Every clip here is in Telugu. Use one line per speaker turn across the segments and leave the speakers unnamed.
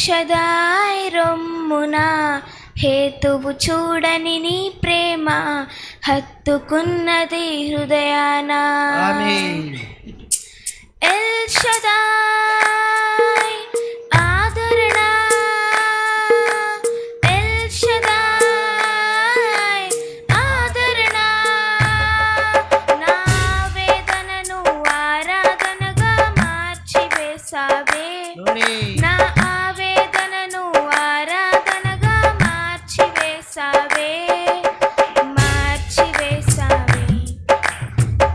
షదాయ్ రొమ్మున హేతువు చూడని నీ ప్రేమ హత్తుకున్నది హృదయాన. ఎల్ షదాయ్ ఆదరణ, ఎల్ షదాయ్ ఆదరణ, నా వేదనను ఆరాధనగా మార్చివేసావే, నా ఆవేదనను ఆరాధనగా మార్చివేసావే, మార్చివేసావే.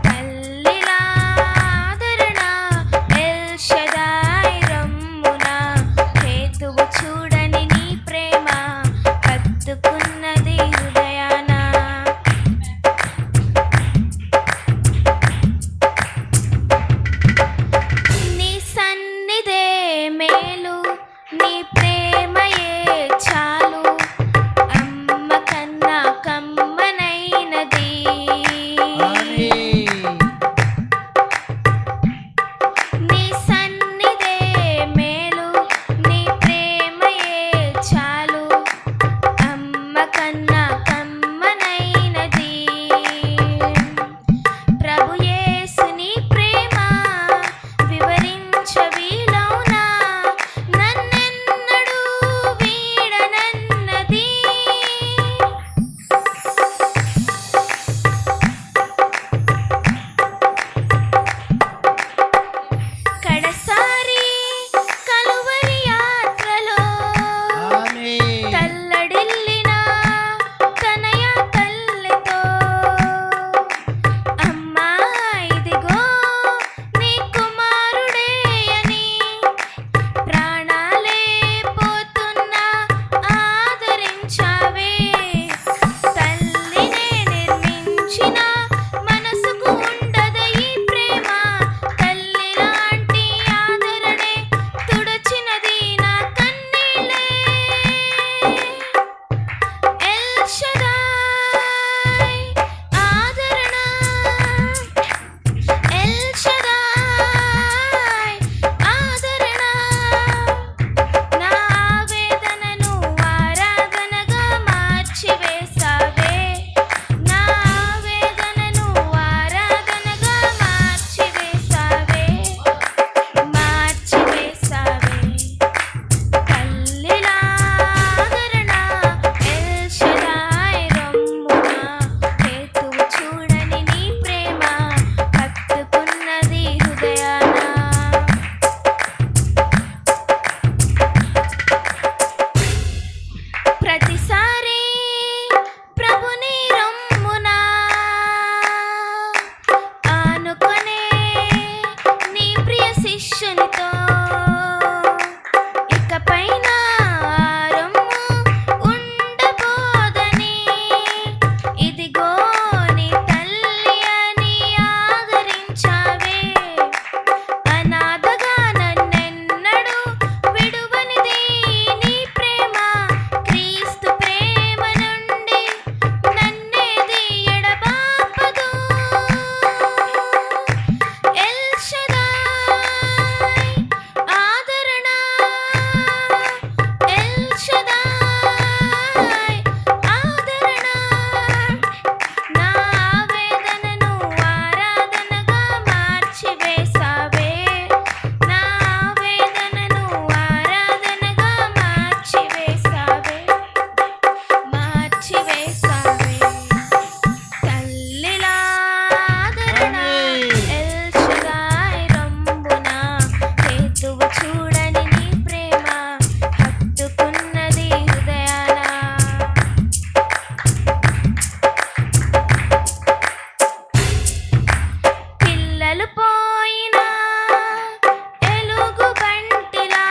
తల్లిలా ఆదరణ, ఎల్ షదాయ్ రొమ్మున హేతువు చూడని నీ ప్రేమ హత్తుకున్నది హృదయాన. నీ సన్నిధే మేలు, నీ ప్రేమయే చాలు, అమ్మ కన్నా కమ్మనైనది. నీ సన్నిధే మేలు, నీ ప్రేమయే చాలు, అమ్మ కన్నా కమ్మనైనది. ప్రభు యేసు నీ ప్రేమ వివరించవీలౌనా, నన్నెన్నడూ వీడనన్నది. కడసారి కలువరి యాత్రలో తల్లడిల్లిన తనయ తల్లితో, అమ్మా ఇదిగో నీ కుమారుడే అని ప్రాణాలే పోతున్నా ఆదరించావే. తల్లినే నిర్మించిన మనసుకు ఉండద ఈ ప్రేమ, తల్లిలాంటి ఆదరణే తుడచినది నా కన్నీళ్ళే. ఎల్ షదాయ్ ఆదరణ, ఎల్ షదాయ్ ఆదరణ, నా ఆవేదనను ఆరాధనగా మార్చివేసావే, నా ఆవేదనను ఆరాధనగా మార్చివేసావే, మార్చివేసావే. తల్లిలా ఆదరణ, ఎల్ షదాయ్ రొమ్మున హేతువు చూడని నీ ప్రేమ హత్తుకున్నది హృదయాన. ప్రతిసారి ప్రభుని రొమ్మున ఆనుకొనే నీ ప్రియ శిష్యునితో, ఇకపైన ఆ రొమ్ము ఉండబోదని, ఇదిగో నీ తల్లి అని ఆదరించావే. అనాథగా నన్నెన్నడూ విడువనిది నీ ప్రేమ, క్రీస్తు ప్రేమ నుండి నన్నేది ఎడబాపదు. ఎల్ షదాయ్ ఆదరణ, ఎల్ షదాయ్ ఆదరణ, నా ఆవేదనను ఆరాధనగా మార్చివేసావే, నా ఆవేదనను ఆరాధనగా మార్చివేసావే, మార్చివేసావే. తల్లిలా ఆదరణ, ఎల్ షదాయ్ రొమ్మున హేతువు చూడని నీ ప్రేమ హత్తుకున్నది హృదయాన. పిల్లలు పోయినా ఎలుగు బంటిలా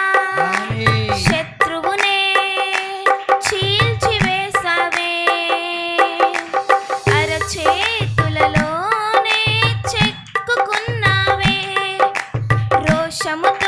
శత్రువునే చీల్చివేసావే, అరచేతులలోనే చెక్కుకున్నావే, రోషముతో